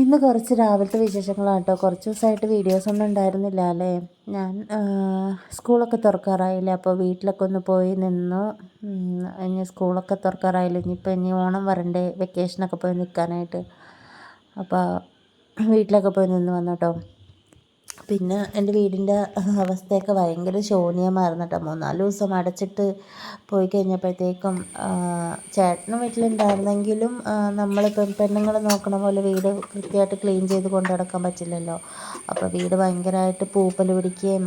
ഇന്ന് കുറച്ച് രാവിലത്തെ വിശേഷങ്ങളാണ് കേട്ടോ. കുറച്ച് ദിവസമായിട്ട് വീഡിയോസൊന്നും ഉണ്ടായിരുന്നില്ല അല്ലേ. ഞാൻ സ്കൂളൊക്കെ തുറക്കാറായില്ലേ, അപ്പോൾ വീട്ടിലൊക്കെ ഒന്ന് പോയി നിന്നു. ഇനി സ്കൂളൊക്കെ തുറക്കാറായില്ല, ഇനി ഓണം വരണ്ടേ, വെക്കേഷനൊക്കെ പോയി നിൽക്കാനായിട്ട്. അപ്പോൾ വീട്ടിലൊക്കെ പോയി നിന്ന് വന്നു കേട്ടോ. പിന്നെ എൻ്റെ വീടിൻ്റെ അവസ്ഥയൊക്കെ ഭയങ്കര ശോചനീയമായിരുന്നു കേട്ടോ. 3-4 ദിവസം അടച്ചിട്ട് പോയി കഴിഞ്ഞപ്പോഴത്തേക്കും ചേട്ടനും വീട്ടിലുണ്ടായിരുന്നെങ്കിലും നമ്മളിപ്പം പെണ്ണുങ്ങൾ നോക്കണ പോലെ വീട് കൃത്യമായിട്ട് ക്ലീൻ ചെയ്ത് കൊണ്ടു നടക്കാൻ പറ്റില്ലല്ലോ. അപ്പോൾ വീട് ഭയങ്കരമായിട്ട് പൂപ്പൽ പിടിക്കുകയും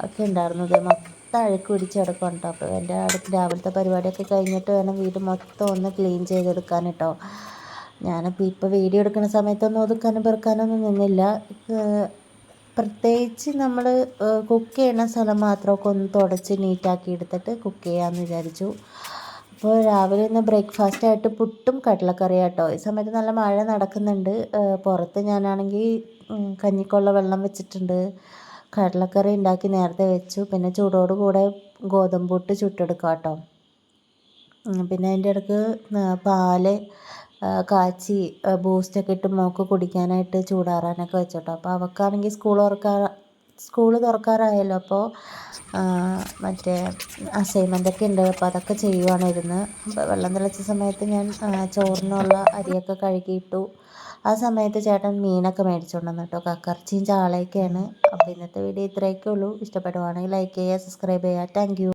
ഒക്കെ ഉണ്ടായിരുന്നു. ഇത് മൊത്തം അഴുക്ക് പിടിച്ച് കിടക്കും കേട്ടോ. അപ്പോൾ എൻ്റെ അടുത്ത് രാവിലത്തെ പരിപാടിയൊക്കെ കഴിഞ്ഞിട്ട് വേണം വീട് മൊത്തം ഒന്ന് ക്ലീൻ ചെയ്തെടുക്കാൻ കേട്ടോ. ഞാനിപ്പോൾ വീഡിയോ എടുക്കുന്ന സമയത്തൊന്നും ഒതുക്കാനും പെറുക്കാനൊന്നും നിന്നില്ല. പ്രത്യേകിച്ച് നമ്മൾ കുക്ക് ചെയ്യുന്ന സ്ഥലം മാത്രമൊക്കെ ഒന്ന് തുടച്ച് നീറ്റാക്കി എടുത്തിട്ട് കുക്ക് ചെയ്യാമെന്ന് വിചാരിച്ചു. അപ്പോൾ രാവിലെ ഇന്ന് ബ്രേക്ക്ഫാസ്റ്റായിട്ട് പുട്ടും കടലക്കറിയും കേട്ടോ. ഈ സമയത്ത് നല്ല മഴ നടക്കുന്നുണ്ട്. പുറത്ത് ഞാനാണെങ്കിൽ കഞ്ഞിക്കുള്ള വെള്ളം വെച്ചിട്ടുണ്ട്. കടലക്കറി ഉണ്ടാക്കി നേരത്തെ വെച്ചു. പിന്നെ ചൂടോട് കൂടെ ഗോതമ്പ് പുട്ട് ചുട്ടെടുക്കാം കേട്ടോ. പിന്നെ അതിൻ്റെ ഇടയ്ക്ക് പാല് കാച്ചി ബൂസ്റ്റൊക്കെ ഇട്ട് മോൾക്ക് കുടിക്കാനായിട്ട് ചൂടാറാനൊക്കെ വെച്ചോട്ടോ. അപ്പോൾ അവൾക്കാണെങ്കിൽ സ്കൂൾ തുറക്കാറായല്ലോ. അപ്പോൾ മറ്റേ അസൈൻമെൻ്റൊക്കെ ഉണ്ട്. അപ്പോൾ അതൊക്കെ ചെയ്യുവാണിരുന്ന്. അപ്പോൾ വെള്ളം തിളച്ച സമയത്ത് ഞാൻ ചോറിനുള്ള അരിയൊക്കെ കഴുകിയിട്ടു. ആ സമയത്ത് ചേട്ടൻ മീനൊക്കെ മേടിച്ചുകൊണ്ടുവന്നു കേട്ടോ. കക്കറച്ചിയും ചാളയൊക്കെയാണ്. അപ്പോൾ ഇന്നത്തെ വീഡിയോ ഇത്രയൊക്കെ ഉള്ളൂ. ഇഷ്ടപ്പെടുവാണെങ്കിൽ ലൈക്ക് ചെയ്യുക, സബ്സ്ക്രൈബ് ചെയ്യുക. Thank you.